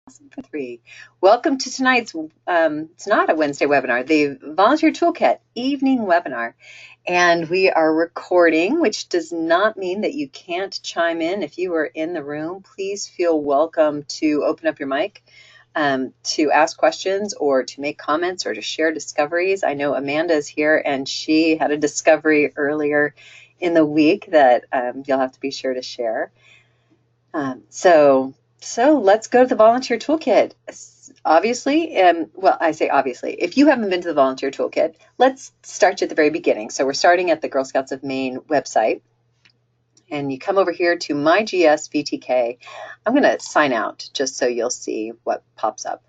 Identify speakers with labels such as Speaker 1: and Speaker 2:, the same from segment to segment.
Speaker 1: For 3. Welcome to tonight's, it's not a Wednesday webinar, the Volunteer Toolkit Evening Webinar. And we are recording, which does not mean that you can't chime in. If you are in the room, please feel welcome to open up your mic to ask questions or to make comments or to share discoveries. I know Amanda is here and she had a discovery earlier in the week that you'll have to be sure to share. So let's go to the Volunteer Toolkit. Obviously, well, I say obviously, if you haven't been to the Volunteer Toolkit, let's start you at the very beginning. So we're starting at the Girl Scouts of Maine website. And you come over here to My GS VTK. I'm going to sign out just so you'll see what pops up.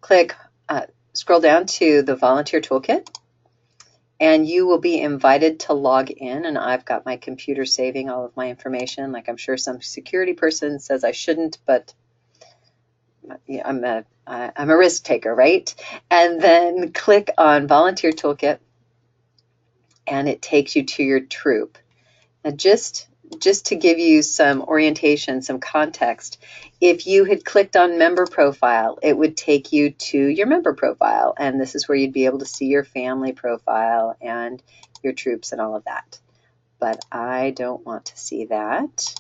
Speaker 1: Click, scroll down to the Volunteer Toolkit. And you will be invited to log in, and I've got my computer saving all of my information. Like I'm sure some security person says I shouldn't, but I'm a risk taker, right? And then click on Volunteer Toolkit, and it takes you to your troop. Now just to give you some orientation, some context, if you had clicked on member profile, it would take you to your member profile. And this is where you'd be able to see your family profile and your troops and all of that. But I don't want to see that.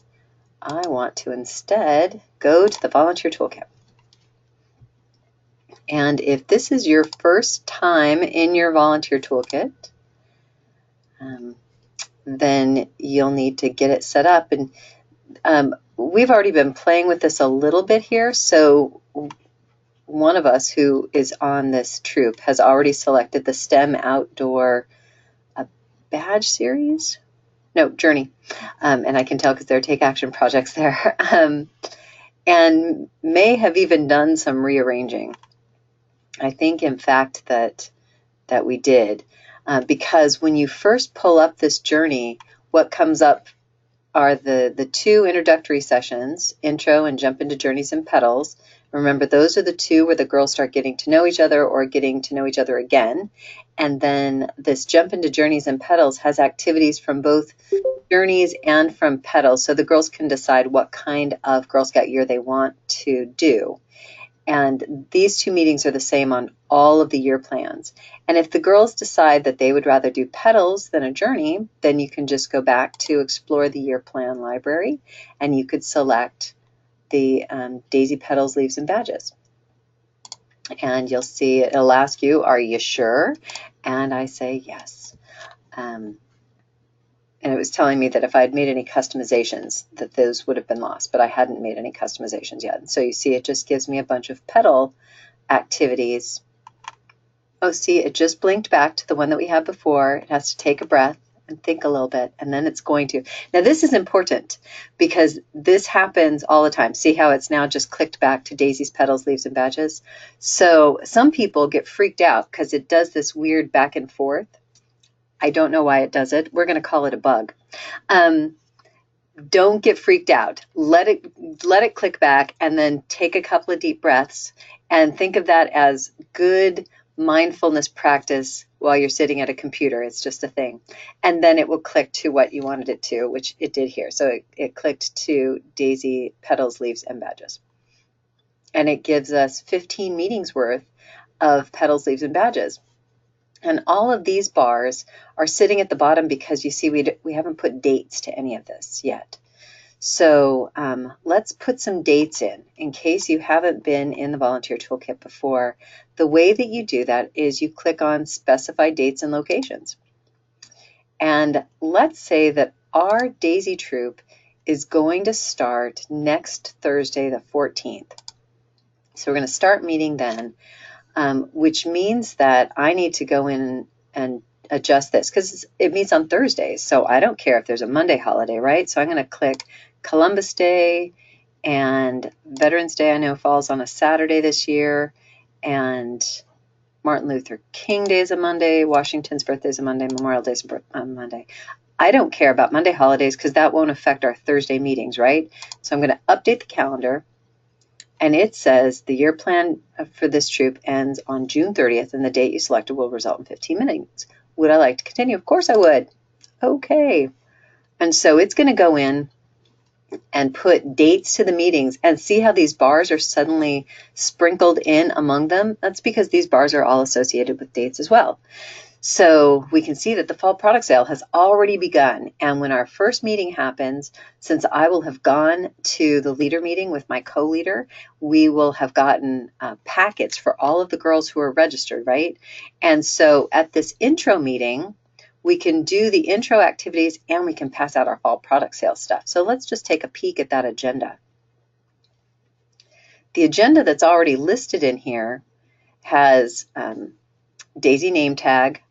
Speaker 1: I want to instead go to the Volunteer Toolkit. And if this is your first time in your Volunteer Toolkit, then you'll need to get it set up. And we've already been playing with this a little bit here. So one of us who is on this troop has already selected the STEM Outdoor badge series. No, journey. And I can tell because there are take action projects there. And may have even done some rearranging. I think, in fact, that we did. Because when you first pull up this journey, what comes up are the two introductory sessions, intro and jump into journeys and petals. Remember, those are the two where the girls start getting to know each other or getting to know each other again. And then this jump into journeys and petals has activities from both journeys and from petals, so the girls can decide what kind of Girl Scout year they want to do. And these two meetings are the same on all of the year plans. And if the girls decide that they would rather do petals than a journey, then you can just go back to explore the year plan library and you could select the daisy, petals, leaves, and badges. And you'll see it'll ask you, are you sure? And I say yes. And it was telling me that if I had made any customizations, that those would have been lost, but I hadn't made any customizations yet. And so you see, it just gives me a bunch of petal activities. Oh, see, it just blinked back to the one that we had before. It has to take a breath and think a little bit, and then it's going to. Now, this is important because this happens all the time. See how it's now just clicked back to daisies, petals, leaves, and badges? So some people get freaked out because it does this weird back and forth. I don't know why it does it. We're going to call it a bug. Don't get freaked out. Let it click back and then take a couple of deep breaths and think of that as good mindfulness practice while you're sitting at a computer. It's just a thing. And then it will click to what you wanted it to, which it did here. So it clicked to daisy, petals, leaves, and badges. And it gives us 15 meetings worth of petals, leaves, and badges. And all of these bars are sitting at the bottom because you see we haven't put dates to any of this yet. So let's put some dates in case you haven't been in the Volunteer Toolkit before. The way that you do that is you click on Specify Dates and Locations. And let's say that our Daisy Troop is going to start next Thursday, the 14th. So we're going to start meeting then. Which means that I need to go in and adjust this because it meets on Thursdays. So I don't care if there's a Monday holiday, right? So I'm going to click Columbus Day, and Veterans Day I know falls on a Saturday this year, and Martin Luther King Day is a Monday, Washington's birthday is a Monday, Memorial Day is a Monday. I don't care about Monday holidays because that won't affect our Thursday meetings, right? So I'm going to update the calendar. And it says the year plan for this troop ends on June 30th, and the date you selected will result in 15 meetings. Would I like to continue? Of course I would. Okay. And so it's going to go in and put dates to the meetings and see how these bars are suddenly sprinkled in among them. That's because these bars are all associated with dates as well. So we can see that the fall product sale has already begun. And when our first meeting happens, since I will have gone to the leader meeting with my co-leader, we will have gotten packets for all of the girls who are registered, right? And so at this intro meeting, we can do the intro activities and we can pass out our fall product sales stuff. So let's just take a peek at that agenda. The agenda that's already listed in here has Daisy name tag,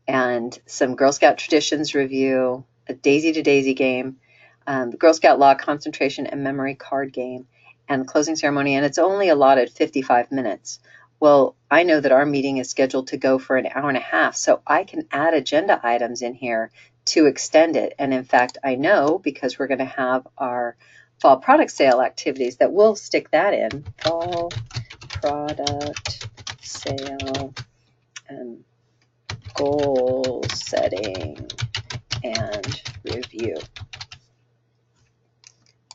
Speaker 1: and some Girl Scout traditions review, a Daisy to Daisy game, the Girl Scout Law concentration and memory card game, and closing ceremony, and it's only allotted 55 minutes. Well, I know that our meeting is scheduled to go for an hour and a half, so I can add agenda items in here to extend it. And in fact, I know, because we're going to have our fall product sale activities, that we'll stick that in. Fall product sale and goal setting and review.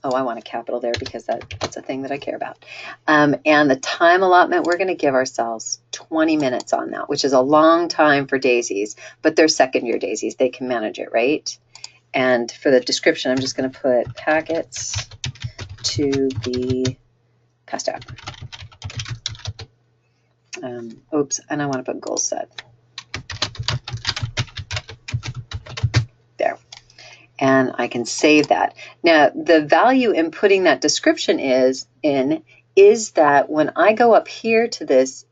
Speaker 1: Oh, I want a capital there because that's a thing that I care about. And the time allotment, we're going to give ourselves 20 minutes on that, which is a long time for daisies, but they're second year daisies. They can manage it, right? And for the description, I'm just going to put packets to be passed out. Oops, and I want to put goal set. There. And I can save that. Now, the value in putting that description is that when I go up here to this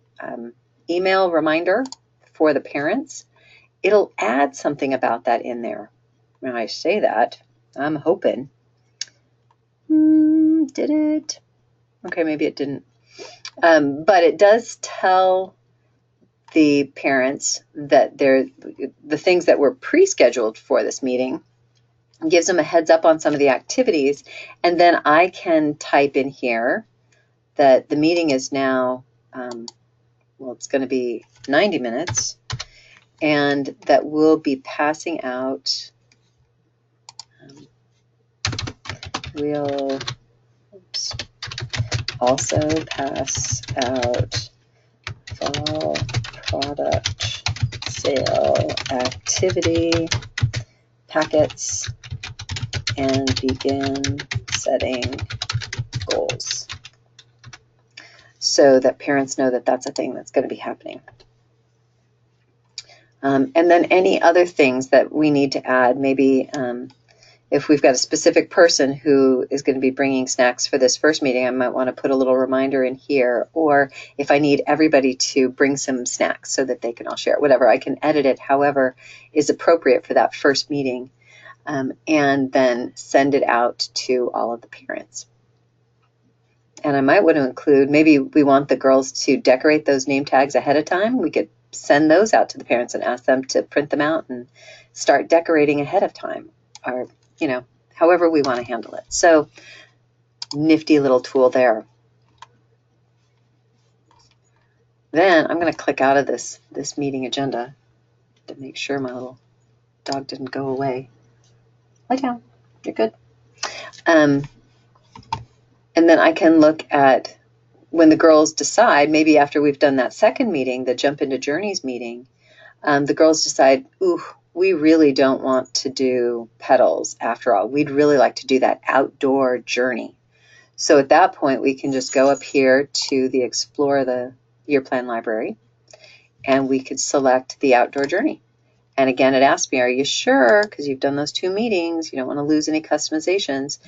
Speaker 1: email reminder for the parents, it'll add something about that in there. When I say that, I'm hoping. Did it? Okay, maybe it didn't. But it does tell the parents that the things that were pre-scheduled for this meeting, gives them a heads up on some of the activities, and then I can type in here that the meeting is now, well, it's going to be 90 minutes, and that we'll be passing out, we'll also pass out fall product sale activity packets and begin setting goals, so that parents know that that's a thing that's going to be happening. And then any other things that we need to add, maybe if we've got a specific person who is going to be bringing snacks for this first meeting, I might want to put a little reminder in here, or if I need everybody to bring some snacks so that they can all share it, whatever, I can edit it however is appropriate for that first meeting. And then send it out to all of the parents. And I might want to include, maybe we want the girls to decorate those name tags ahead of time. We could send those out to the parents and ask them to print them out and start decorating ahead of time, or, you know, however we want to handle it. So, nifty little tool there. Then I'm going to click out of this meeting agenda to make sure my little dog didn't go away. Lie down, you're good. And then I can look at when the girls decide, maybe after we've done that second meeting, the Jump into Journeys meeting, the girls decide, ooh, we really don't want to do pedals after all. We'd really like to do that outdoor journey. So at that point, we can just go up here to the Explore the Year Plan Library, and we could select the outdoor journey. And again, it asks me, are you sure? Because you've done those 2 meetings. You don't want to lose any customizations.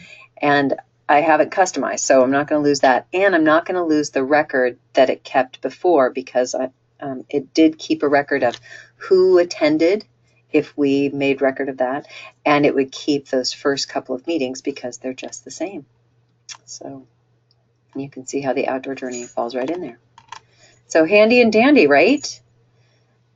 Speaker 1: And I haven't customized, so I'm not going to lose that. And I'm not going to lose the record that it kept before, because it did keep a record of who attended, if we made record of that. And it would keep those first couple of meetings because they're just the same. So you can see how the outdoor journey falls right in there. So handy and dandy, right?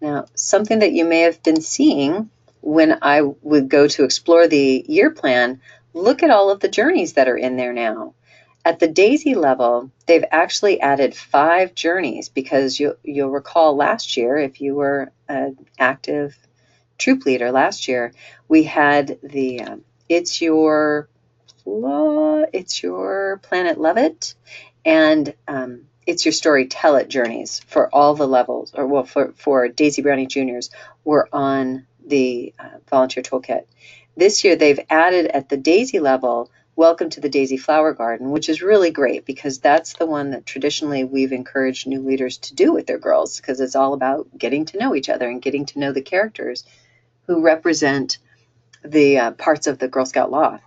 Speaker 1: Now, something that you may have been seeing when I would go to explore the year plan, look at all of the journeys that are in there now. At the DAISY level, they've actually added 5 journeys, because you'll recall last year, if you were an active troop leader last year, we had the It's Your It's your Planet Love It, and it's your story Tell It journeys for all the levels, or well, for Daisy Brownie Juniors were on the volunteer toolkit. This year they've added at the Daisy level, Welcome to the Daisy Flower Garden, which is really great because that's the one that traditionally we've encouraged new leaders to do with their girls, because it's all about getting to know each other and getting to know the characters who represent the parts of the Girl Scout law.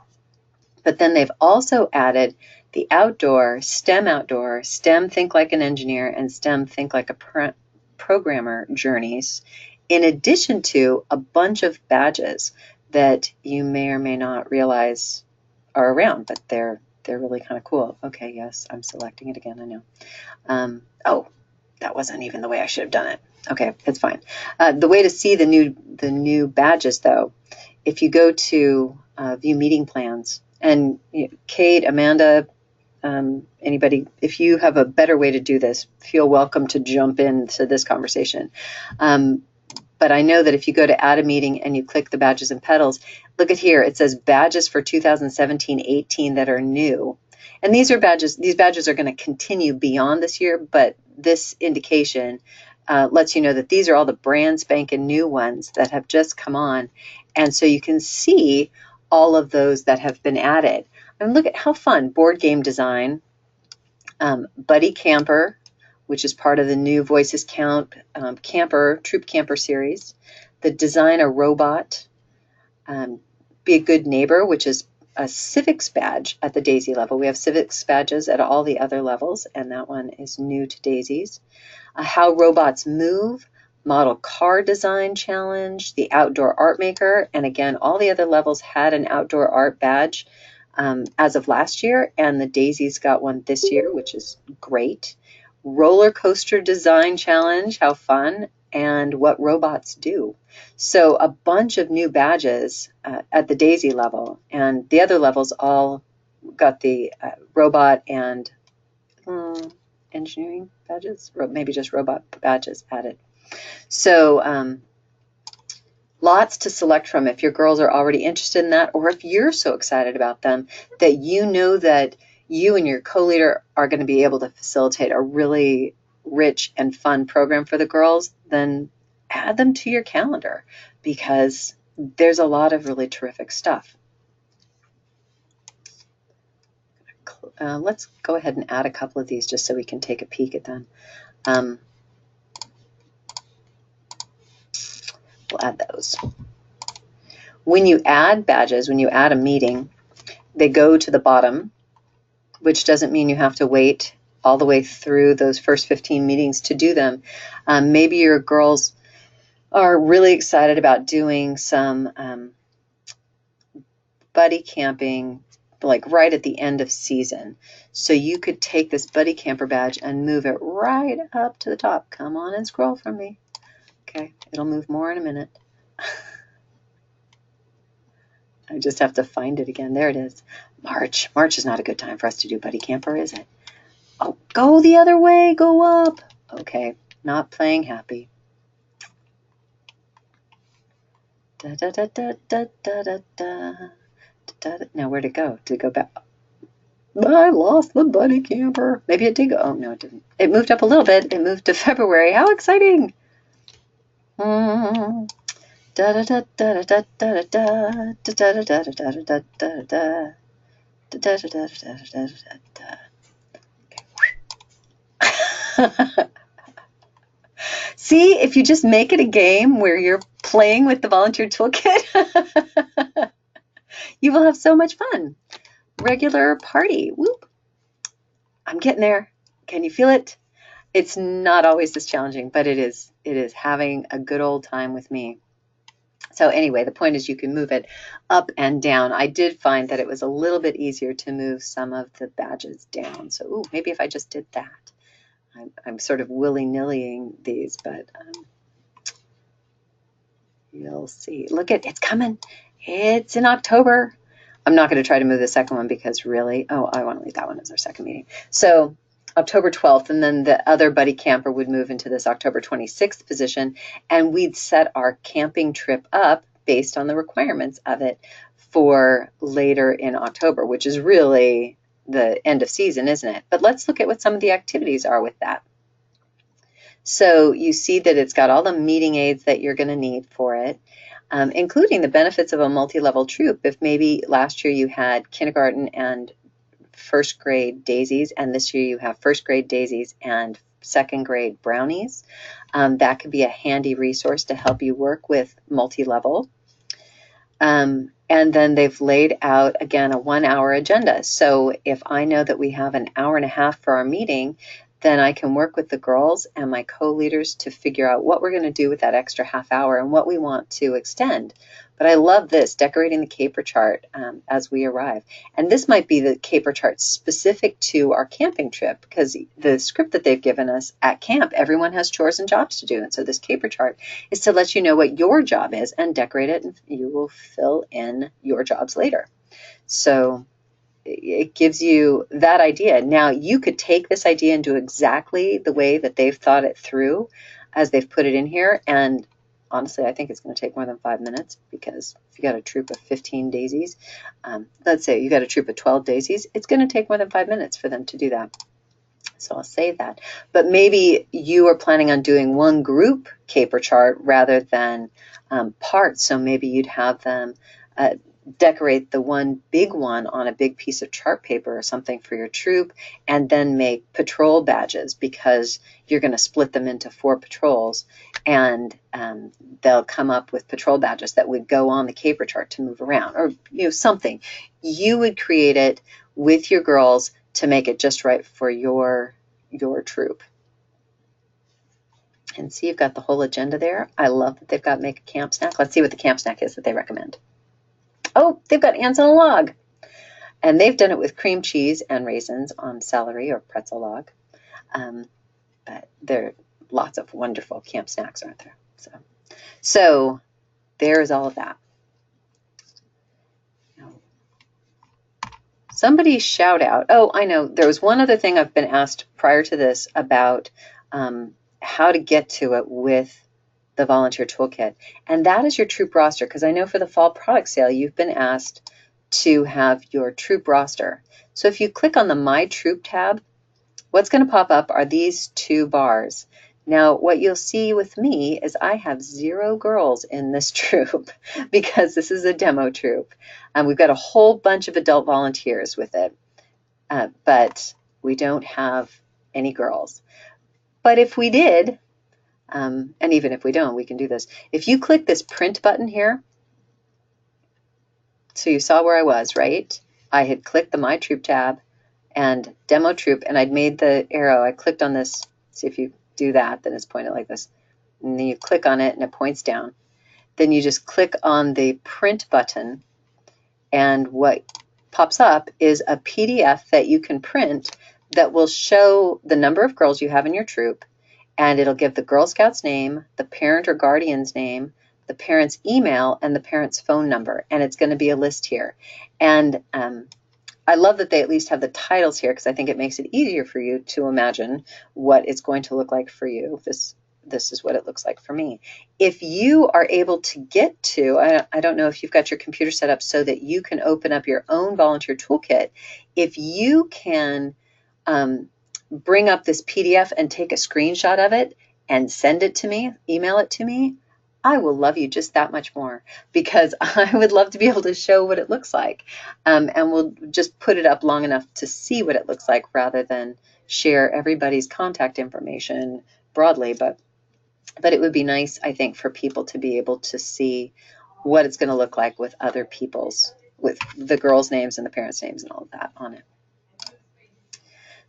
Speaker 1: But then they've also added the outdoor, STEM Think Like an Engineer, and STEM Think Like a Programmer journeys, in addition to a bunch of badges that you may or may not realize are around, but they're really kind of cool. Okay, yes, I'm selecting it again, I know. Oh, that wasn't even the way I should have done it. Okay, it's fine. The way to see the new badges, though, if you go to view meeting plans, and Kate, Amanda, anybody, if you have a better way to do this, feel welcome to jump into this conversation. But I know that if you go to add a meeting and you click the badges and pedals, look at here, it says badges for 2017-18 that are new. And these badges are going to continue beyond this year, but this indication lets you know that these are all the brand spanking new ones that have just come on. And so you can see all of those that have been added. And look at how fun. Board game design, Buddy Camper, which is part of the new Voices Count Troop Camper series. The Design a Robot, Be a Good Neighbor, which is a civics badge at the Daisy level. We have civics badges at all the other levels, and that one is new to Daisy's. How Robots Move, Model Car Design Challenge, the Outdoor Art Maker, and again, all the other levels had an outdoor art badge as of last year, and the Daisy's got one this year, which is great. Roller Coaster Design Challenge, how fun, and What Robots Do. So a bunch of new badges at the Daisy level, and the other levels all got the robot and engineering badges, maybe just robot badges added. So lots to select from if your girls are already interested in that, or if you're so excited about them that you know that you and your co-leader are going to be able to facilitate a really rich and fun program for the girls, then add them to your calendar because there's a lot of really terrific stuff. Let's go ahead and add a couple of these just so we can take a peek at them. We'll add those. When you add badges, when you add a meeting, they go to the bottom, which doesn't mean you have to wait all the way through those first 15 meetings to do them. Maybe your girls are really excited about doing some buddy camping, like right at the end of season. So you could take this buddy camper badge and move it right up to the top. Come on and scroll for me. Okay, it'll move more in a minute. I just have to find it again. There it is. March. March is not a good time for us to do buddy camper, is it? Oh, go the other way. Go up. Okay, not playing happy. Da, da, da, da, da, da, da, da, da. Now where'd it go? Did it go back? I lost the buddy camper. Maybe it did go. Oh, no, it didn't. It moved up a little bit. It moved to February. How exciting. Da da da da da da da da da da da da da da. See, if you just make it a game where you're playing with the volunteer toolkit, you will have so much fun. Regular party. Whoop. I'm getting there. Can you feel it? It's not always this challenging, but it is having a good old time with me. So anyway, the point is you can move it up and down. I did find that it was a little bit easier to move some of the badges down. So ooh, maybe if I just did that. I'm sort of willy-nillying these, but you'll see. Look at, it's coming. It's in October. I'm not going to try to move the second one because really, oh, I want to leave that one as our second meeting. So October 12th, and then the other buddy camper would move into this October 26th position, and we'd set our camping trip up based on the requirements of it for later in October, which is really the end of season, isn't it? But let's look at what some of the activities are with that. So you see that it's got all the meeting aids that you're going to need for it, including the benefits of a multi-level troop. If maybe last year you had kindergarten and first grade daisies, and this year you have first grade daisies and second grade brownies, that could be a handy resource to help you work with multi-level. And then they've laid out, again, a 1 hour agenda. So if I know that we have an hour and a half for our meeting, then I can work with the girls and my co-leaders to figure out what we're going to do with that extra half hour and what we want to extend. But I love this, decorating the caper chart as we arrive. And this might be the caper chart specific to our camping trip, because the script that they've given us at camp, everyone has chores and jobs to do. And so this caper chart is to let you know what your job is and decorate it, and you will fill in your jobs later. So it gives you that idea. Now, you could take this idea and do exactly the way that they've thought it through as they've put it in here. And honestly, I think it's going to take more than 5 minutes, because if you got a troop of 15 daisies, let's say you got a troop of 12 daisies, it's going to take more than 5 minutes for them to do that. So I'll save that. But maybe you are planning on doing one group caper chart rather than parts. So maybe you'd have them decorate the one big one on a big piece of chart paper or something for your troop, and then make patrol badges, because you're going to split them into 4 patrols, and they'll come up with patrol badges that would go on the caper chart to move around, or something. You would create it with your girls to make it just right for your troop. And see, you've got the whole agenda there. I love that they've got make a camp snack. Let's see what the camp snack is that they recommend. Oh, they've got ants on a log. And they've done it with cream cheese and raisins on celery or pretzel log. But there are lots of wonderful camp snacks, aren't there? So there's all of that. Somebody shout out. Oh, I know. There was one other thing I've been asked prior to this about how to get to it with the volunteer toolkit. And that is your troop roster, because I know for the fall product sale, you've been asked to have your troop roster. So if you click on the My Troop tab, what's going to pop up are these 2 bars. Now, what you'll see with me is I have 0 girls in this troop because this is a demo troop. We've got a whole bunch of adult volunteers with it, but we don't have any girls. But if we did, and even if we don't, we can do this. If you click this print button here, so you saw where I was, right? I had clicked the My Troop tab and Demo Troop, and I'd made the arrow. I clicked on this. See, if you do that, then it's pointed like this. And then you click on it and it points down. Then you just click on the print button, and what pops up is a PDF that you can print that will show the number of girls you have in your troop, and it'll give the Girl Scout's name, the parent or guardian's name, the parent's email, and the parent's phone number, and it's going to be a list here. And I love that they at least have the titles here, because I think it makes it easier for you to imagine what it's going to look like for you. This is what it looks like for me. If you are able to get to, I don't know if you've got your computer set up so that you can open up your own volunteer toolkit. If you can bring up this PDF and take a screenshot of it and send it to me, email it to me, I will love you just that much more, because I would love to be able to show what it looks like. And we'll just put it up long enough to see what it looks like rather than share everybody's contact information broadly. But it would be nice, I think, for people to be able to see what it's going to look like with other people's, with the girls' names and the parents' names and all of that on it.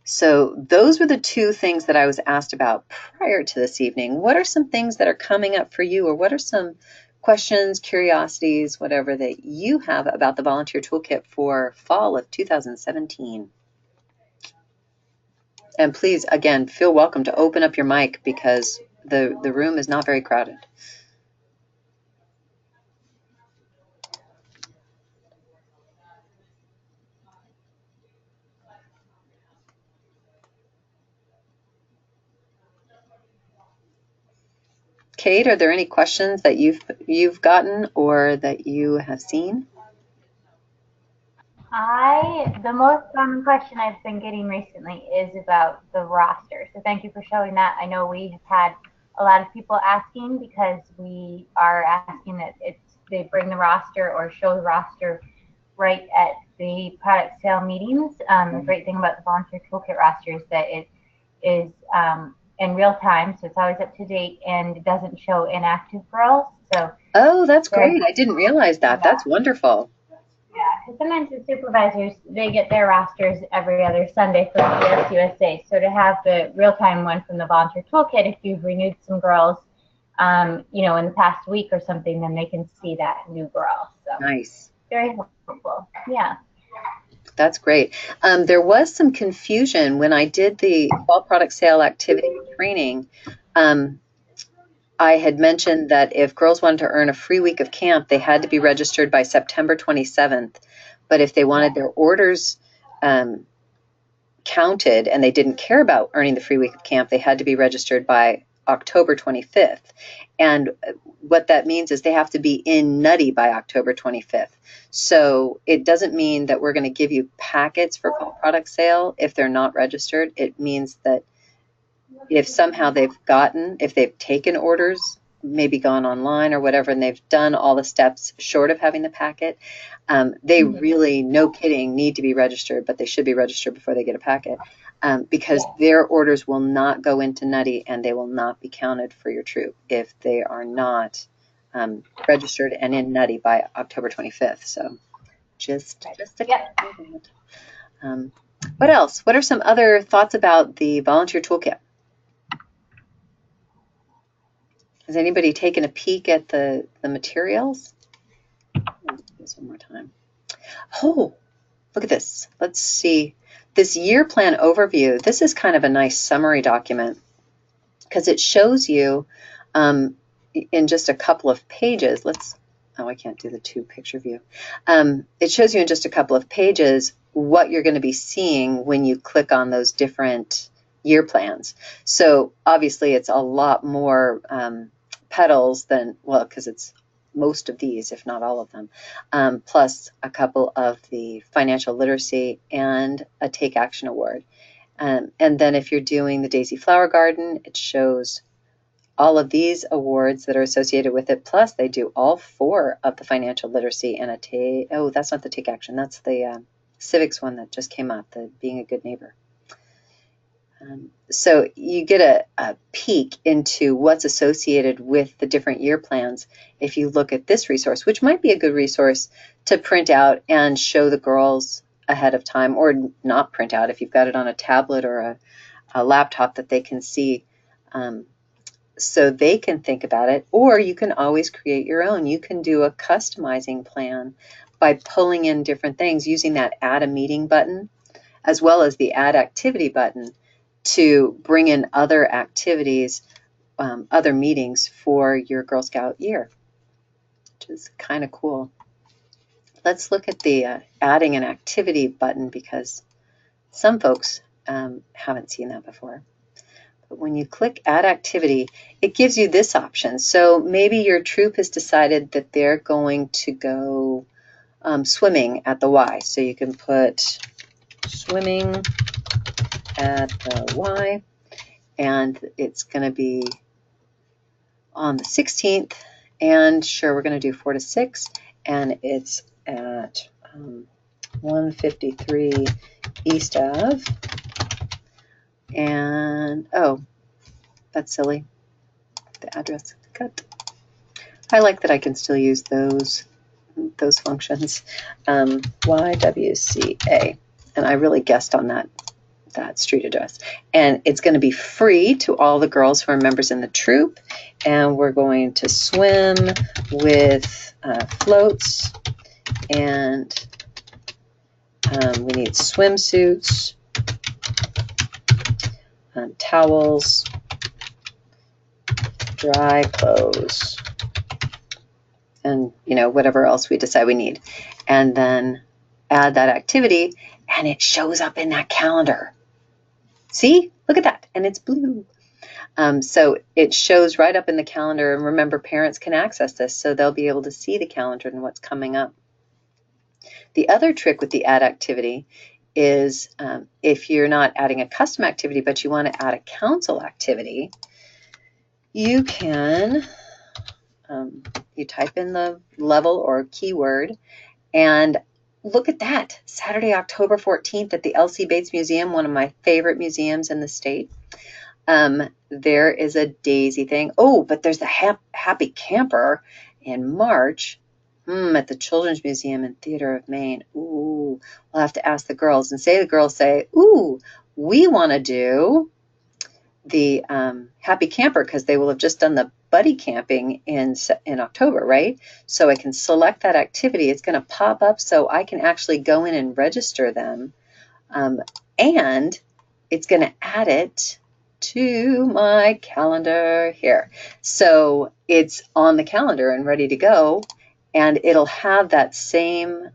Speaker 1: So those were the 2 things that I was asked about prior to this evening. What are some things that are coming up for you, or what are some questions, curiosities, whatever that you have about the Volunteer Toolkit for fall of 2017? And please, again, feel welcome to open up your mic, because the room is not very crowded. Kate, are there any questions that you've gotten or that you have seen?
Speaker 2: The most common question I've been getting recently is about the roster. So thank you for showing that. I know we have had a lot of people asking because we are asking that they bring the roster or show the roster right at the product sale meetings. The great thing about the Volunteer Toolkit roster is that it is in real time, so it's always up to date, and it doesn't show inactive girls. So
Speaker 1: Oh, that's great. I didn't realize that.
Speaker 2: yeah.
Speaker 1: That's wonderful.
Speaker 2: Yeah, because sometimes the supervisors, they get their rosters every other Sunday from PS USA. So to have the real-time one from the Volunteer Toolkit, if you've renewed some girls, you know, in the past week or something, then they can see that new girl. So
Speaker 1: Nice.
Speaker 2: very helpful. Yeah.
Speaker 1: That's great. There was some confusion when I did the fall product sale activity training. I had mentioned that if girls wanted to earn a free week of camp, they had to be registered by September 27th. But if they wanted their orders counted and they didn't care about earning the free week of camp, they had to be registered by October 25th. And what that means is they have to be in Nutty by October 25th. So it doesn't mean that we're going to give you packets for fall product sale if they're not registered. It means that if somehow if they've taken orders, maybe gone online or whatever, and they've done all the steps short of having the packet, they really, no kidding, need to be registered, but they should be registered before they get a packet, because their orders will not go into Nutty and they will not be counted for your troop if they are not registered and in Nutty by October 25th. So just a comment. What else? What are some other thoughts about the volunteer toolkit? Has anybody taken a peek at the materials? Let's do this one more time. Oh, look at this. Let's see. This year plan overview, this is kind of a nice summary document because it shows you in just a couple of pages. I can't do the two picture view. It shows you in just a couple of pages what you're going to be seeing when you click on those different year plans. So obviously it's a lot more petals than, well, because it's most of these, if not all of them, plus a couple of the financial literacy and a Take Action Award. And then if you're doing the Daisy Flower Garden, it shows all of these awards that are associated with it, plus they do all 4 of the financial literacy and that's not the Take Action, that's the civics one that just came up, the Being a Good Neighbor. So you get a peek into what's associated with the different year plans if you look at this resource, which might be a good resource to print out and show the girls ahead of time, or not print out if you've got it on a tablet or a laptop that they can see, so they can think about it. Or you can always create your own. You can do a customizing plan by pulling in different things using that Add a Meeting button as well as the Add Activity button to bring in other activities, other meetings for your Girl Scout year, which is kind of cool. Let's look at the adding an activity button because some folks haven't seen that before. But when you click Add Activity, it gives you this option. So maybe your troop has decided that they're going to go swimming at the Y. So you can put swimming at the Y, and it's going to be on the 16th, and sure, we're going to do 4 to 6, and it's at 153 East Ave, and oh, that's silly, the address cut. I like that I can still use those functions. YWCA, and I really guessed on that street address, and it's going to be free to all the girls who are members in the troop, and we're going to swim with floats, and we need swimsuits, towels, dry clothes, and whatever else we decide we need, and then add that activity, and it shows up in that calendar. See, look at that, and it's blue. So it shows right up in the calendar, and remember, parents can access this, so they'll be able to see the calendar and what's coming up. The other trick with the add activity is if you're not adding a custom activity, but you want to add a council activity, you can, you type in the level or keyword, and look at that, Saturday, October 14th at the L.C. Bates Museum, one of my favorite museums in the state. There is a daisy thing. Oh, but there's the Happy Camper in March at the Children's Museum and Theater of Maine. Ooh, we'll have to ask the girls, and the girls say, ooh, we want to do the Happy Camper, because they will have just done the buddy camping in October, right? So I can select that activity. It's going to pop up so I can actually go in and register them. And it's going to add it to my calendar here. So it's on the calendar and ready to go, and it'll have that same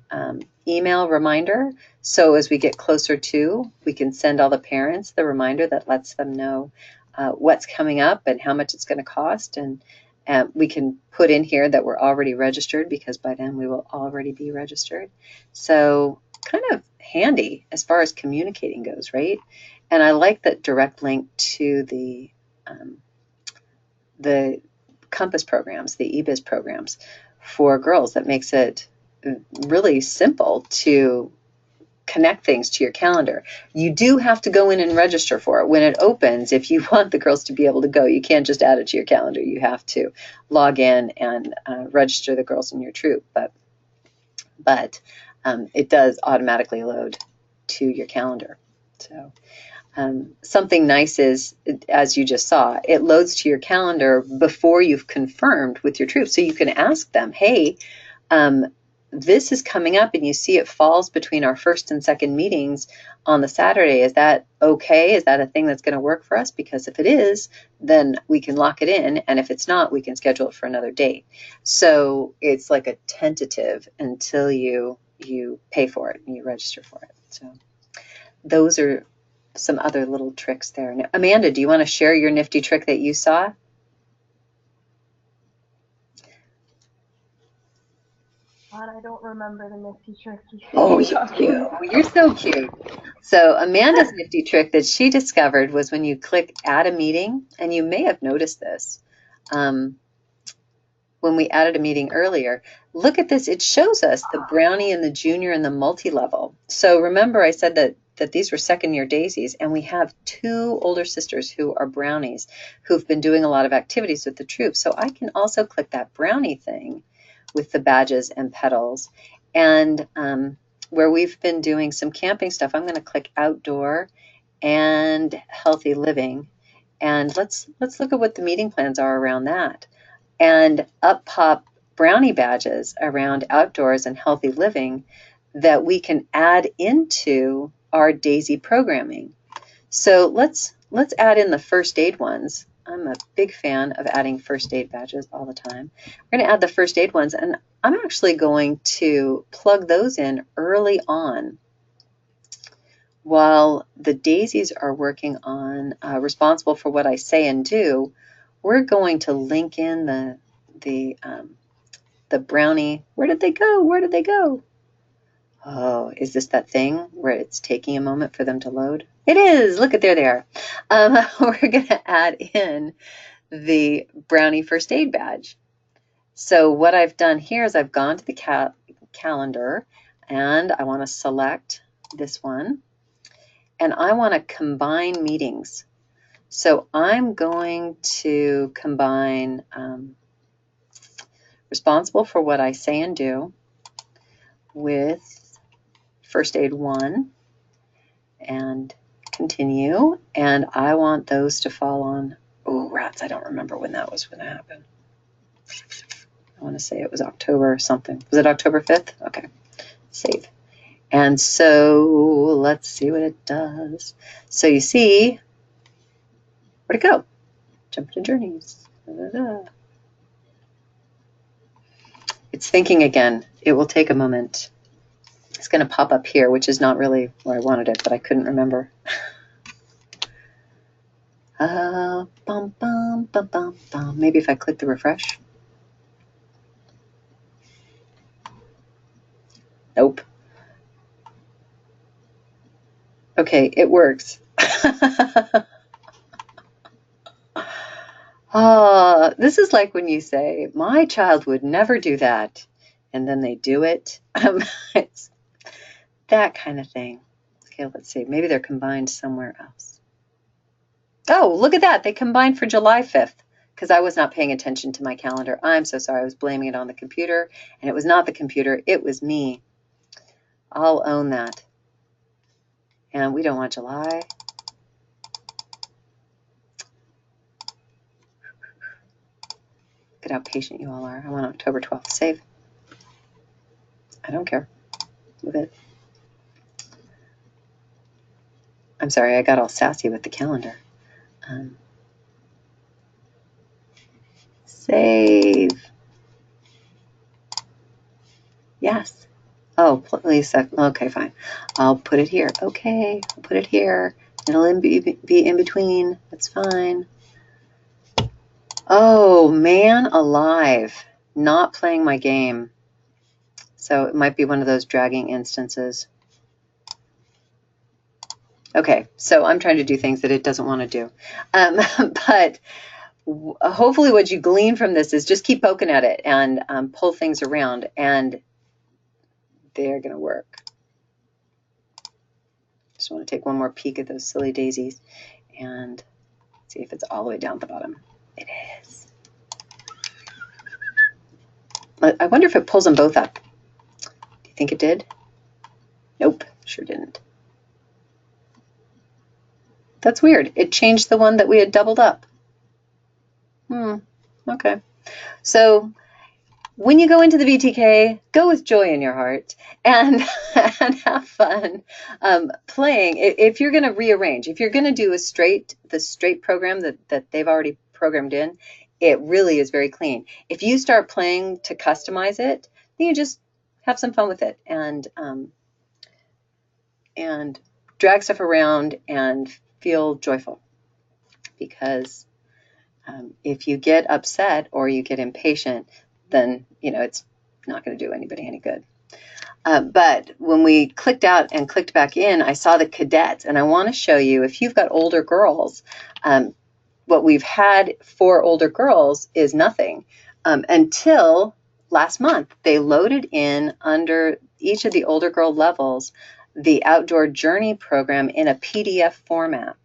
Speaker 1: email reminder. So as we get closer to, we can send all the parents the reminder that lets them know what's coming up and how much it's going to cost. And we can put in here that we're already registered, because by then we will already be registered. So kind of handy as far as communicating goes, right? And I like that direct link to the Compass programs, the eBiz programs for girls. That makes it really simple to connect things to your calendar. You do have to go in and register for it when it opens. If you want the girls to be able to go, you can't just add it to your calendar. You have to log in and register the girls in your troop. But it does automatically load to your calendar. So something nice is, as you just saw, it loads to your calendar before you've confirmed with your troops. So you can ask them, hey, this is coming up, and you see it falls between our first and second meetings on the Saturday. Is that okay? Is that a thing that's going to work for us? Because if it is, then we can lock it in. And if it's not, we can schedule it for another date. So it's like a tentative until you pay for it and you register for it. So those are some other little tricks there. Now, Amanda, do you want to share your nifty trick that you saw?
Speaker 3: I don't remember the nifty trick.
Speaker 1: Oh, you're cute. Oh, you're so cute. So Amanda's nifty trick that she discovered was when you click add a meeting, and you may have noticed this when we added a meeting earlier. Look at this. It shows us the brownie and the junior and the multi-level. So remember I said that these were second-year daisies, and we have 2 older sisters who are brownies who've been doing a lot of activities with the troop. So I can also click that brownie thing with the badges and petals. And where we've been doing some camping stuff, I'm going to click outdoor and healthy living. And let's look at what the meeting plans are around that. And up pop brownie badges around outdoors and healthy living that we can add into our daisy programming. So let's add in the first aid ones. I'm a big fan of adding first aid badges all the time. We're going to add the first aid ones, and I'm actually going to plug those in early on while the daisies are working on responsible for what I say and do. We're going to link in the brownie. Where did they go? Where did they go? Oh, is this that thing where it's taking a moment for them to load? It is. Look at there they are. We're going to add in the brownie first aid badge. So what I've done here is I've gone to the calendar, and I want to select this one, and I want to combine meetings. So I'm going to combine responsible for what I say and do with first aid 1 and continue, and I want those to fall on, oh rats, I don't remember when that was going to happen. I want to say it was October or something. Was it October 5th? Okay, save. And so let's see what it does. So you see, where'd it go? Jump to journeys. It's thinking again. It will take a moment. It's going to pop up here, which is not really where I wanted it, but I couldn't remember. Bum, bum, bum, bum, bum. Maybe if I click the refresh. Nope. Okay, it works. This is like when you say, my child would never do that, and then they do it. It's that kind of thing. Okay, let's see. Maybe they're combined somewhere else. Oh, look at that. They combined for July 5th because I was not paying attention to my calendar. I'm so sorry. I was blaming it on the computer, and it was not the computer. It was me. I'll own that. And we don't want July. Look at how patient you all are. I want October 12th. Save. I don't care. Move it. I'm sorry. I got all sassy with the calendar. Save. Yes. Oh, please. Okay, fine. I'll put it here. Okay, I'll put it here. It'll be in between. That's fine. Oh, man alive. Not playing my game. So it might be one of those dragging instances. Okay, so I'm trying to do things that it doesn't want to do. But hopefully what you glean from this is just keep poking at it and pull things around, and they're going to work. Just want to take one more peek at those silly daisies and see if it's all the way down at the bottom. It is. I wonder if it pulls them both up. Do you think it did? Nope, sure didn't. That's weird. It changed the one that we had doubled up. Okay. So when you go into the VTK, go with joy in your heart and have fun playing. If you're going to rearrange, if you're going to do the straight program that they've already programmed in, it really is very clean. If you start playing to customize it, then you just have some fun with it and drag stuff around and feel joyful. Because if you get upset or you get impatient, then it's not going to do anybody any good. But when we clicked out and clicked back in, I saw the cadets, and I want to show you, if you've got older girls, what we've had for older girls is nothing until last month. They loaded in under each of the older girl levels the Outdoor Journey program in a PDF format.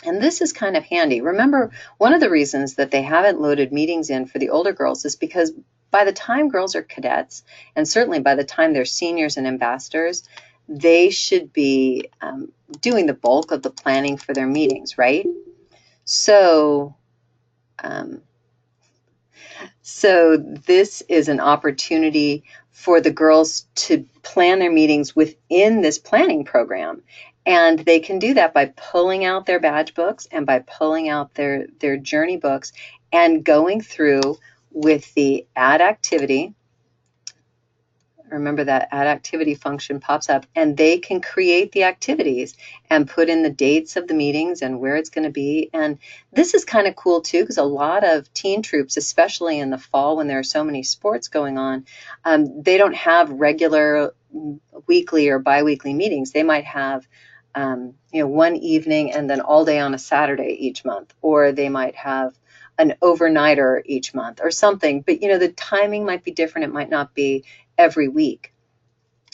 Speaker 1: And this is kind of handy. Remember, one of the reasons that they haven't loaded meetings in for the older girls is because by the time girls are cadets, and certainly by the time they're seniors and ambassadors, they should be doing the bulk of the planning for their meetings, right? So this is an opportunity for the girls to plan their meetings within this planning program. And they can do that by pulling out their badge books and by pulling out their journey books and going through with the add activity. Remember that add activity function pops up, and they can create the activities and put in the dates of the meetings and where it's going to be. And this is kind of cool too, because a lot of teen troops, especially in the fall when there are so many sports going on, they don't have regular weekly or biweekly meetings. They might have one evening and then all day on a Saturday each month, or they might have an overnighter each month or something. But the timing might be different. It might not be every week.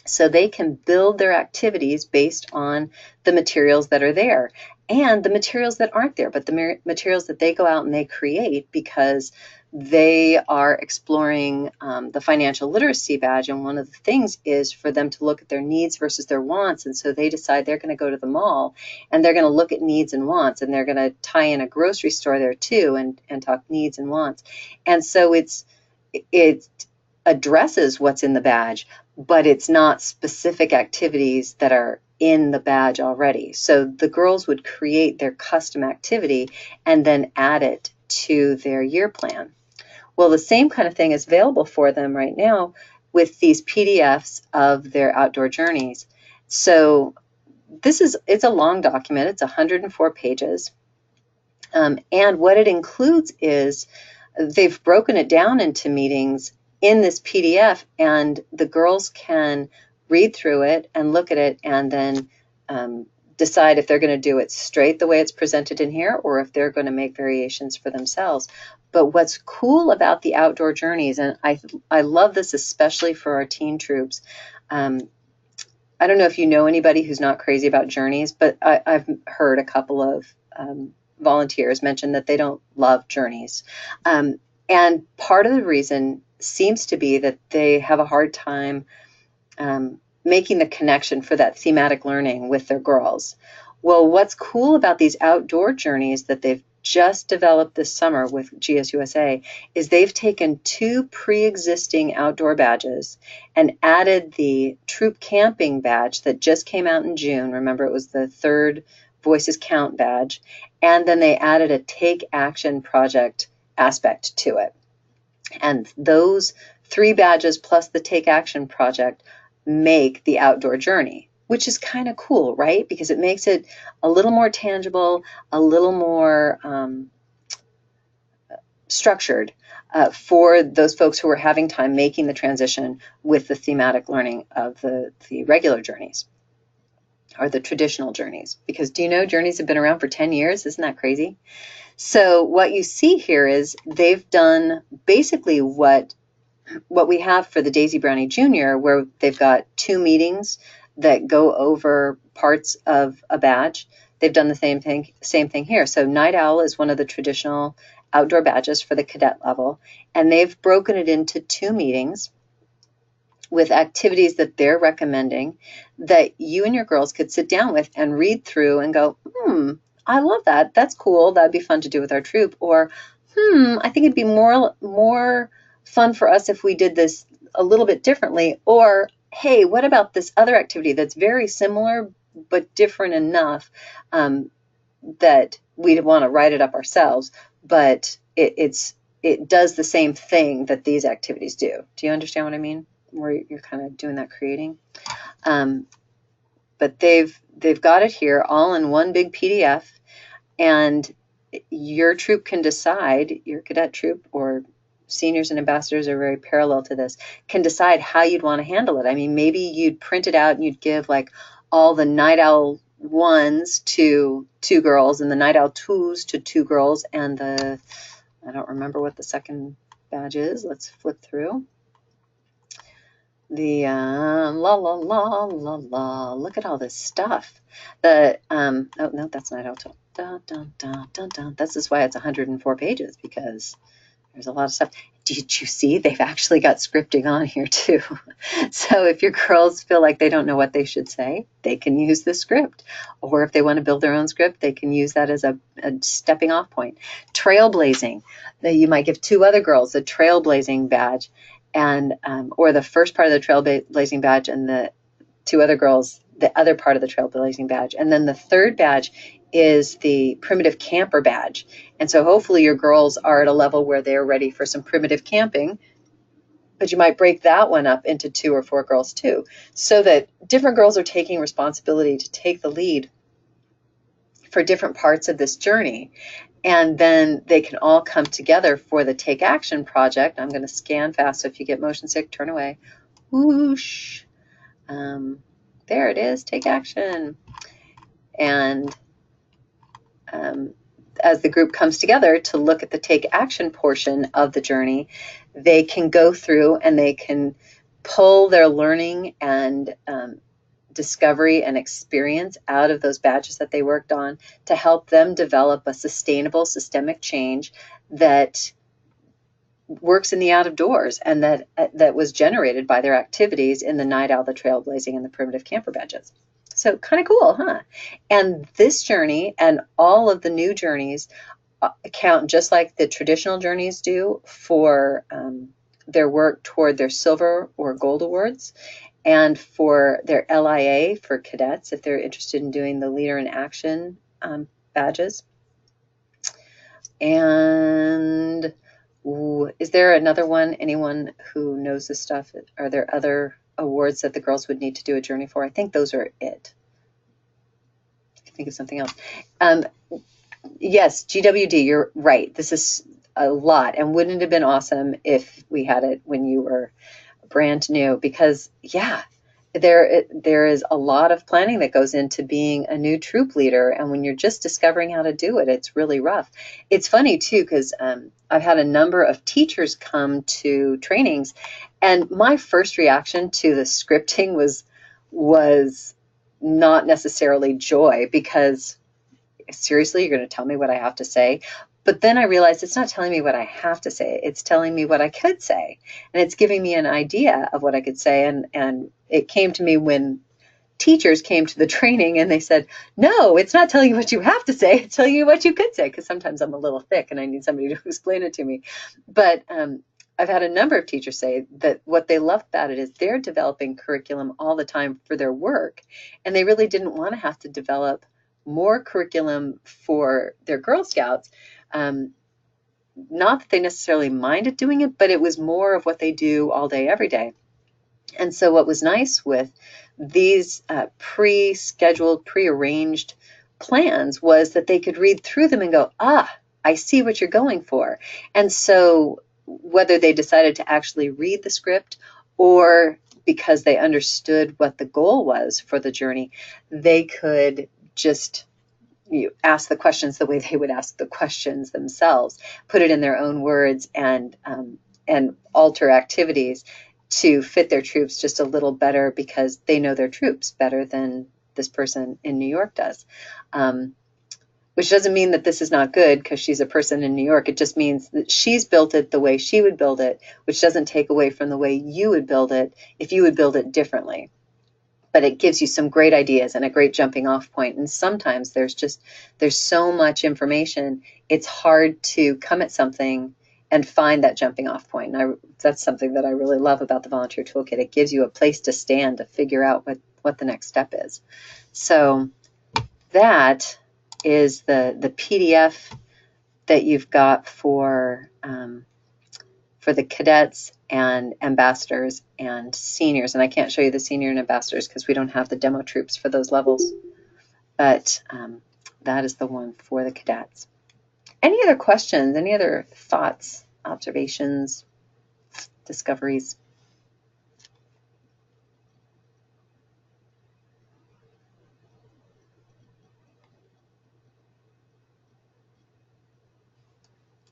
Speaker 1: So they can build their activities based on the materials that are there and the materials that aren't there, but the materials that they go out and they create because they are exploring the financial literacy badge. And one of the things is for them to look at their needs versus their wants. And so they decide they're going to go to the mall and they're going to look at needs and wants, and they're going to tie in a grocery store there too and talk needs and wants. And so it addresses what's in the badge, but it's not specific activities that are in the badge already. So the girls would create their custom activity and then add it to their year plan. Well, the same kind of thing is available for them right now with these PDFs of their outdoor journeys. So it's a long document. It's 104 pages. And what it includes is they've broken it down into meetings in this PDF, and the girls can read through it and look at it and then decide if they're going to do it straight the way it's presented in here or if they're going to make variations for themselves. But what's cool about the outdoor journeys, and I love this especially for our teen troops, I don't know if you know anybody who's not crazy about journeys, but I've heard a couple of volunteers mention that they don't love journeys. And part of the reason seems to be that they have a hard time making the connection for that thematic learning with their girls. Well, what's cool about these outdoor journeys that they've just developed this summer with GSUSA is they've taken 2 pre-existing outdoor badges and added the troop camping badge that just came out in June. Remember, it was the 3rd Voices Count badge. And then they added a Take Action project aspect to it. And those 3 badges plus the Take Action project make the outdoor journey, which is kind of cool, right? Because it makes it a little more tangible, a little more structured for those folks who are having time making the transition with the thematic learning of the regular journeys or the traditional journeys. Because do you know journeys have been around for 10 years? Isn't that crazy? So what you see here is they've done basically what we have for the Daisy Brownie Junior, where they've got 2 meetings that go over parts of a badge. They've done the same thing here. So Night Owl is one of the traditional outdoor badges for the cadet level, and they've broken it into 2 meetings with activities that they're recommending that you and your girls could sit down with and read through and go, I love that. That's cool. That'd be fun to do with our troop. Or, I think it'd be more fun for us if we did this a little bit differently. Or, hey, what about this other activity that's very similar but different enough that we'd want to write it up ourselves, but it does the same thing that these activities do. Do you understand what I mean? Where you're kind of doing that creating. But they've got it here all in one big PDF, and your troop can decide, your cadet troop or seniors and ambassadors are very parallel to this, can decide how you'd want to handle it. I mean, maybe you'd print it out and you'd give like all the Night Owl 1s to 2 girls and the Night Owl 2s to 2 girls, and I don't remember what the second badge is. Let's flip through. The look at all this stuff. Oh no, that's Night Owl 2. This is why it's 104 pages, because there's a lot of stuff. Did you see they've actually got scripting on here too? So if your girls feel like they don't know what they should say, they can use the script. Or if they want to build their own script, they can use that as a stepping off point. Trailblazing. You might give 2 other girls a trailblazing badge, and or the first part of the trailblazing badge, and the 2 other girls the other part of the trailblazing badge. And then the 3rd badge is the primitive camper badge. And so hopefully your girls are at a level where they're ready for some primitive camping, but you might break that one up into 2 or 4 girls too, so that different girls are taking responsibility to take the lead for different parts of this journey. And then they can all come together for the Take Action project. I'm going to scan fast, so if you get motion sick, turn away. Whoosh. There it is, Take Action. And as the group comes together to look at the Take Action portion of the journey, they can go through and they can pull their learning and discovery and experience out of those badges that they worked on to help them develop a sustainable systemic change that works in the out of doors, and that was generated by their activities in the Night Owl, the Trailblazing, and the Primitive Camper badges. So kind of cool, huh? And this journey and all of the new journeys count just like the traditional journeys do for their work toward their silver or gold awards, and for their LIA for cadets if they're interested in doing the Leader in Action badges. And is there another one? Anyone who knows this stuff? Are there other awards that the girls would need to do a journey for? I think those are it. I think of something else. Yes, GWD, you're right. This is a lot. And wouldn't it have been awesome if we had it when you were brand new? Because, yeah, there is a lot of planning that goes into being a new troop leader. And when you're just discovering how to do it, it's really rough. It's funny, too, because I've had a number of teachers come to trainings. And my first reaction to the scripting was not necessarily joy, because seriously, you're going to tell me what I have to say? But then I realized it's not telling me what I have to say. It's telling me what I could say. And it's giving me an idea of what I could say. And it came to me when teachers came to the training and they said, no, it's not telling you what you have to say. It's telling you what you could say. Because sometimes I'm a little thick and I need somebody to explain it to me. But I've had a number of teachers say that what they love about it is they're developing curriculum all the time for their work. And they really didn't want to have to develop more curriculum for their Girl Scouts. Not that they necessarily minded doing it, but it was more of what they do all day, every day. And so what was nice with these pre-scheduled, pre-arranged plans was that they could read through them and go, I see what you're going for. And so whether they decided to actually read the script or because they understood what the goal was for the journey, they could just ask the questions the way they would ask the questions themselves, put it in their own words, and alter activities to fit their troops just a little better because they know their troops better than this person in New York does. Which doesn't mean that this is not good because she's a person in New York. It just means that she's built it the way she would build it, which doesn't take away from the way you would build it if you would build it differently. But it gives you some great ideas and a great jumping off point. And sometimes there's so much information, it's hard to come at something and find that jumping off point. And that's something that I really love about the Volunteer Toolkit. It gives you a place to stand to figure out what the next step is. So that is the PDF that you've got for the cadets and ambassadors and seniors. And I can't show you the senior and ambassadors because we don't have the demo troops for those levels. But that is the one for the cadets. Any other questions? Any other thoughts, observations, discoveries?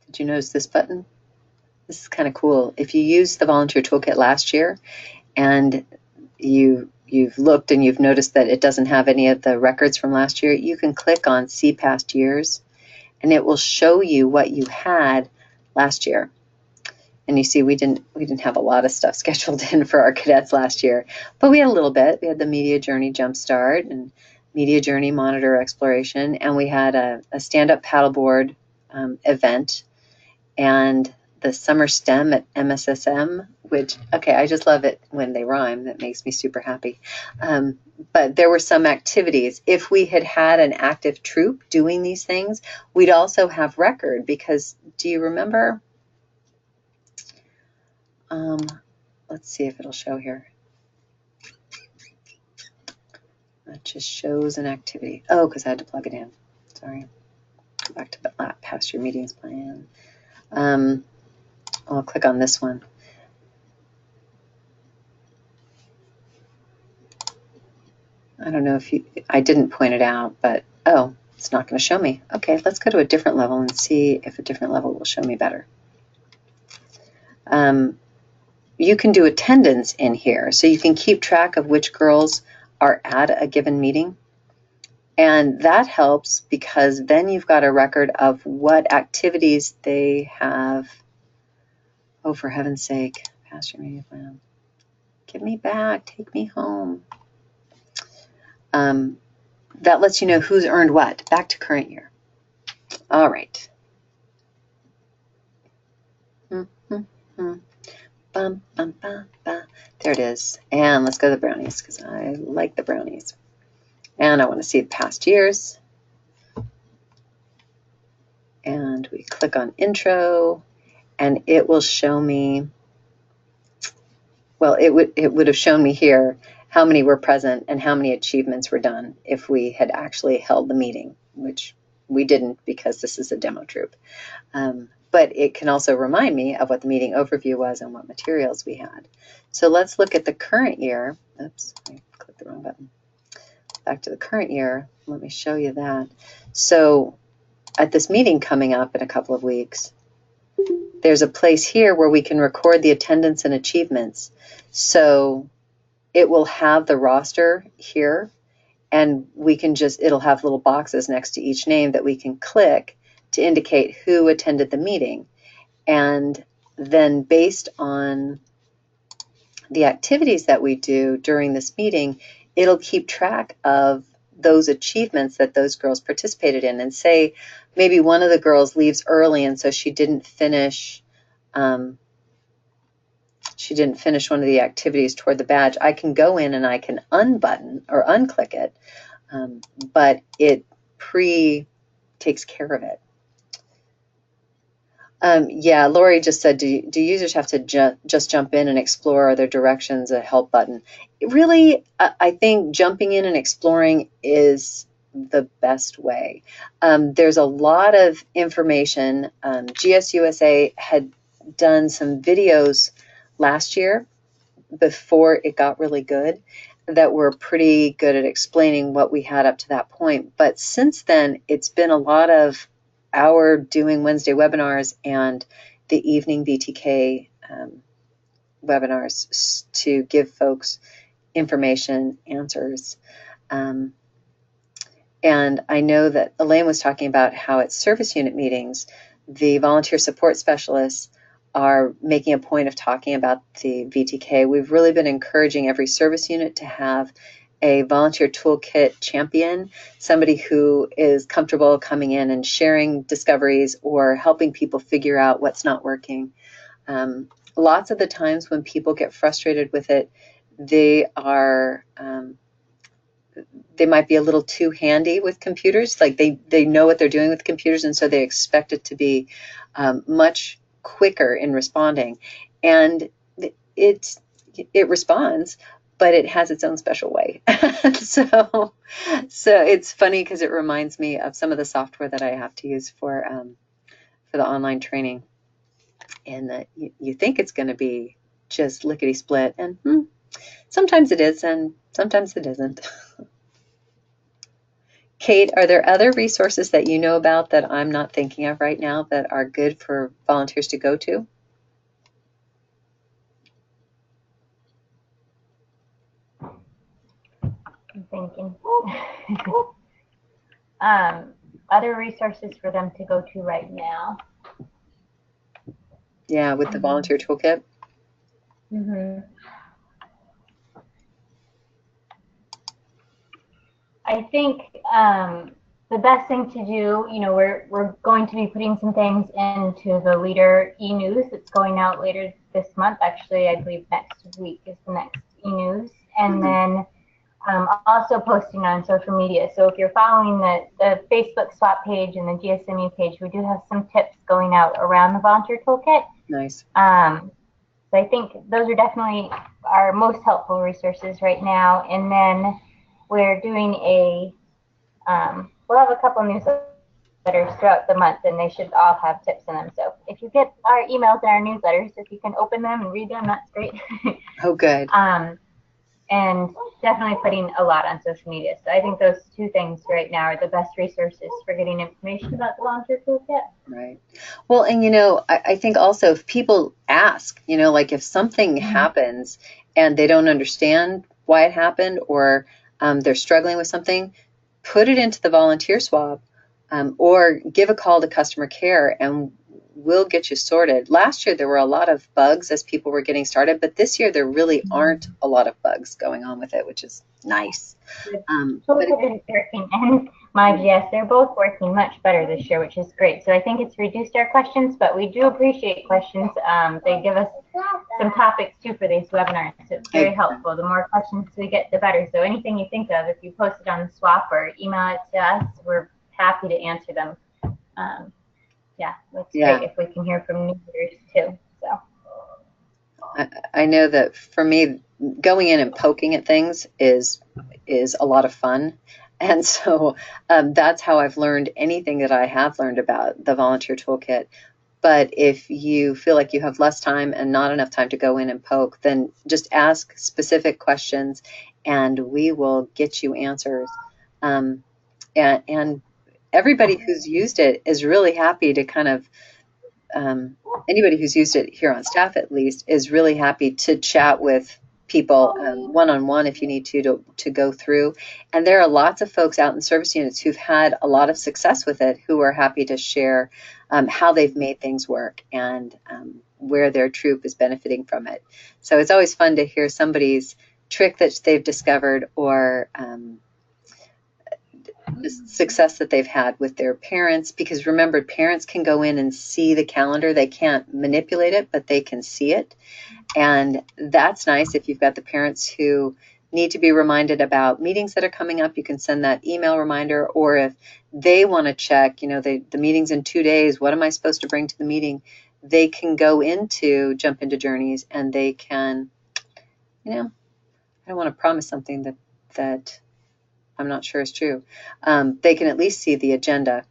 Speaker 1: Did you notice this button? This is kind of cool. If you used the Volunteer Toolkit last year and you've looked and you've noticed that it doesn't have any of the records from last year, you can click on See Past Years and it will show you what you had last year. And you see we didn't have a lot of stuff scheduled in for our cadets last year, but we had a little bit. We had the Media Journey Jumpstart and Media Journey Monitor Exploration, and we had a stand-up paddleboard event and the summer STEM at MSSM, which, okay, I just love it when they rhyme. That makes me super happy. But there were some activities. If we had had an active troop doing these things, we'd also have record because, do you remember? Let's see if it'll show here. That just shows an activity. Oh, because I had to plug it in. Sorry. Go back to the past your meetings plan. I'll click on this one. I don't know if I didn't point it out, but oh, it's not going to show me. Okay, let's go to a different level and see if a different level will show me better. You can do attendance in here, so you can keep track of which girls are at a given meeting. And that helps because then you've got a record of what activities they have. Oh, for heaven's sake, past your meeting plan. Give me back, take me home. That lets you know who's earned what. Back to current year. All right. Bum, bum, bum, bum. There it is. And let's go to the brownies because I like the brownies. And I want to see the past years. And we click on intro and it will show me, well, it would have shown me here how many were present and how many achievements were done if we had actually held the meeting, which we didn't because this is a demo troop. But it can also remind me of what the meeting overview was and what materials we had. So let's look at the current year. Oops, I clicked the wrong button. Back to the current year. Let me show you that. So at this meeting coming up in a couple of weeks, there's a place here where we can record the attendance and achievements. So it will have the roster here, and we can just, it'll have little boxes next to each name that we can click to indicate who attended the meeting. And then based on the activities that we do during this meeting, it'll keep track of those achievements that those girls participated in. And say maybe one of the girls leaves early and so she didn't finish one of the activities toward the badge. I can go in and I can unbutton or unclick it, but it takes care of it. Yeah, Lori just said, do users have to just jump in and explore? Are there directions, a help button? Really, I think jumping in and exploring is the best way. There's a lot of information. GSUSA had done some videos last year before it got really good that were pretty good at explaining what we had up to that point. But since then, it's been a lot of our doing Wednesday webinars and the evening VTK webinars to give folks information, answers. And I know that Elaine was talking about how at service unit meetings, the volunteer support specialists are making a point of talking about the VTK. We've really been encouraging every service unit to have a volunteer toolkit champion, somebody who is comfortable coming in and sharing discoveries or helping people figure out what's not working. Lots of the times when people get frustrated with it, they might be a little too handy with computers. Like they know what they're doing with computers, and so they expect it to be much quicker in responding. And it responds, but it has its own special way. so it's funny because it reminds me of some of the software that I have to use for the online training. And that you think it's going to be just lickety split, and sometimes it is, and sometimes it isn't. Kate, are there other resources that you know about that I'm not thinking of right now that are good for volunteers to go to?
Speaker 2: I'm thinking. Other resources for them to go to right now.
Speaker 1: Yeah, with the volunteer toolkit.
Speaker 2: I think the best thing to do, we're going to be putting some things into the Leader e-news that's going out later this month. Actually, I believe next week is the next e-news. And then also posting on social media. So if you're following the Facebook swap page and the GSMU page, we do have some tips going out around the volunteer toolkit.
Speaker 1: Nice.
Speaker 2: So I think those are definitely our most helpful resources right now. And then we're doing we'll have a couple of newsletters throughout the month, and they should all have tips in them. So if you get our emails and our newsletters, if you can open them and read them, that's great.
Speaker 1: Oh, good.
Speaker 2: And definitely putting a lot on social media. So I think those two things right now are the best resources for getting information about the volunteer toolkit.
Speaker 1: Right. Well, and I think also if people ask, like if something happens and they don't understand why it happened, or they're struggling with something, put it into the volunteer swap, or give a call to customer care and we'll get you sorted. Last year there were a lot of bugs as people were getting started, but this year there really aren't a lot of bugs going on with it, which is nice.
Speaker 2: Toolkit is working, and MyGS, they're both working much better this year, which is great. So I think it's reduced our questions, but we do appreciate questions. They give us some topics too for these webinars, so it's very helpful. The more questions we get, the better. So anything you think of, if you post it on the swap or email it to us, we're happy to answer them. Yeah, that's great if we can hear from new readers too. So
Speaker 1: I know that for me, going in and poking at things is a lot of fun. And so that's how I've learned anything that I have learned about the volunteer toolkit. But if you feel like you have less time and not enough time to go in and poke, then just ask specific questions and we will get you answers. And everybody who's used it is really happy to kind of, anybody who's used it here on staff at least is really happy to chat with people one-on-one if you need to go through. And there are lots of folks out in service units who've had a lot of success with it who are happy to share how they've made things work and where their troop is benefiting from it. So it's always fun to hear somebody's trick that they've discovered or success that they've had with their parents, because remember, parents can go in and see the calendar. They can't manipulate it, but they can see it. And that's nice. If you've got the parents who need to be reminded about meetings that are coming up, you can send that email reminder. Or if they want to check, the meeting's in 2 days, what am I supposed to bring to the meeting? They can jump into Journeys and they can, I don't want to promise something that I'm not sure is true. They can at least see the agenda,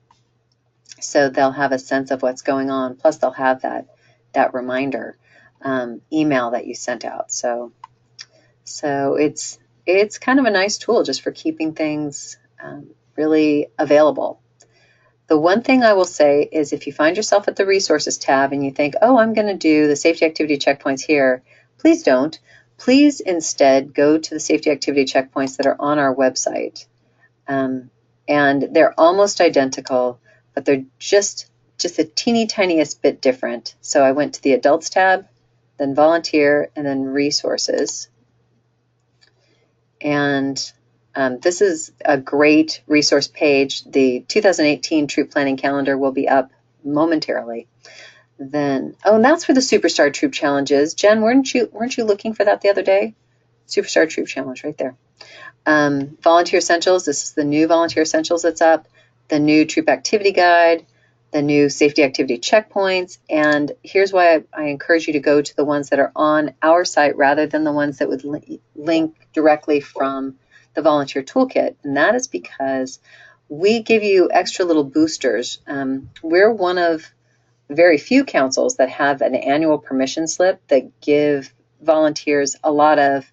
Speaker 1: so they'll have a sense of what's going on. Plus, they'll have that reminder email that you sent out. So it's kind of a nice tool just for keeping things really available. The one thing I will say is if you find yourself at the resources tab and you think, oh, I'm going to do the safety activity checkpoints here, please don't. Please instead go to the safety activity checkpoints that are on our website. And they're almost identical, but they're just a teeny tiniest bit different. So I went to the adults tab, then volunteer, and then resources. And this is a great resource page. The 2018 troop planning calendar will be up momentarily. Then, and that's where the Superstar Troop Challenge is. Jen, weren't you looking for that the other day? Superstar Troop Challenge right there. Volunteer Essentials, this is the new Volunteer Essentials that's up, the new Troop Activity Guide, the new Safety Activity Checkpoints, and here's why I encourage you to go to the ones that are on our site rather than the ones that would link directly from the Volunteer Toolkit, and that is because we give you extra little boosters. We're one of very few councils that have an annual permission slip that give volunteers a lot of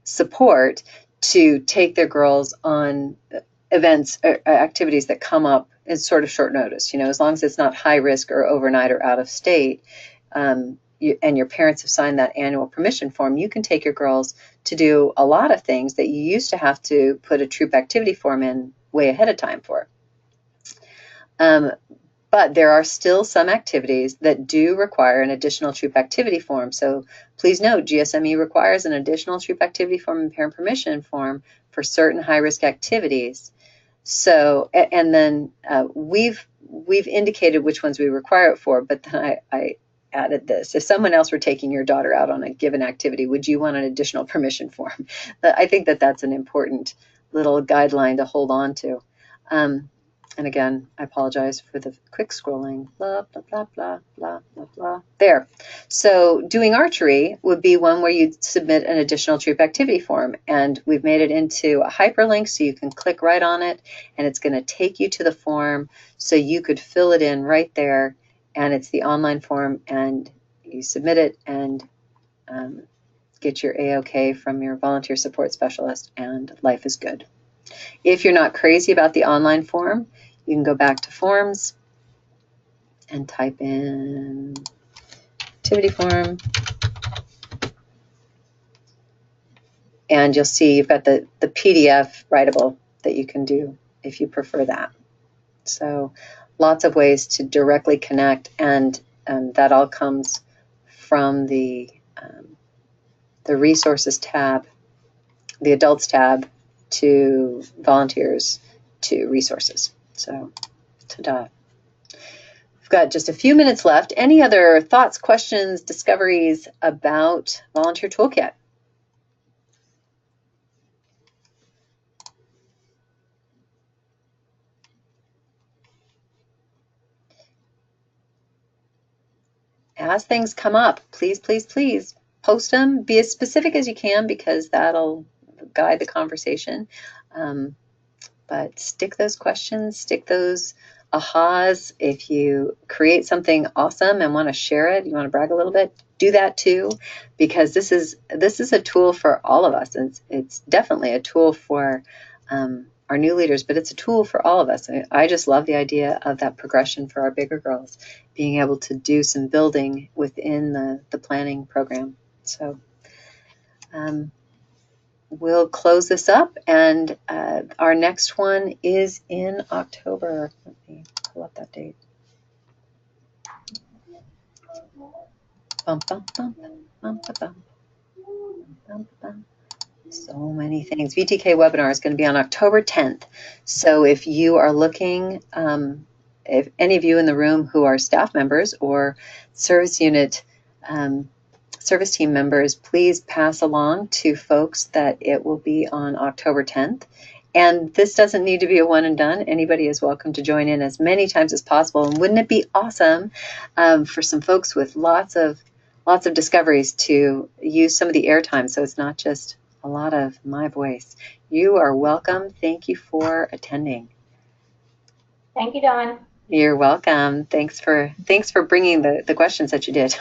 Speaker 1: support to take their girls on events or activities that come up in sort of short notice. As long as it's not high risk or overnight or out of state, and your parents have signed that annual permission form, you can take your girls to do a lot of things that you used to have to put a troop activity form in way ahead of time for. But there are still some activities that do require an additional troop activity form. So please note, GSME requires an additional troop activity form and parent permission form for certain high-risk activities. So, and then we've indicated which ones we require it for, but then I added this. If someone else were taking your daughter out on a given activity, would you want an additional permission form? I think that's an important little guideline to hold on to. And again, I apologize for the quick scrolling. Blah, blah, blah, blah, blah, blah, blah. There. So doing archery would be one where you'd submit an additional troop activity form. And we've made it into a hyperlink so you can click right on it. And it's going to take you to the form so you could fill it in right there. And it's the online form. And you submit it and get your A-OK from your volunteer support specialist. And life is good. If you're not crazy about the online form, you can go back to forms and type in activity form. And you'll see you've got the PDF writable that you can do if you prefer that. So lots of ways to directly connect, and that all comes from the resources tab, the adults tab, to volunteers, to resources. So, ta-da. We've got just a few minutes left. Any other thoughts, questions, discoveries about Volunteer Toolkit? As things come up, please, please, please post them. Be as specific as you can because that'll guide the conversation. But stick those questions, stick those ahas. If you create something awesome and want to share it, you want to brag a little bit, do that too, because this is a tool for all of us. It's definitely a tool for our new leaders, but it's a tool for all of us. I just love the idea of that progression for our bigger girls, being able to do some building within the planning program. So we'll close this up, and our next one is in October. Let me pull up that date. Bum, bum, bum, bum, bum, bum, bum, bum. So many things. VTK webinar is going to be on October 10th. So if you are looking, if any of you in the room who are staff members or service unit service team members, please pass along to folks that it will be on October 10th. And this doesn't need to be a one and done. Anybody is welcome to join in as many times as possible. And wouldn't it be awesome for some folks with lots of discoveries to use some of the airtime, so it's not just a lot of my voice. You are welcome. Thank you for attending.
Speaker 2: Thank you, Dawn.
Speaker 1: You're welcome. Thanks for bringing the questions that you did.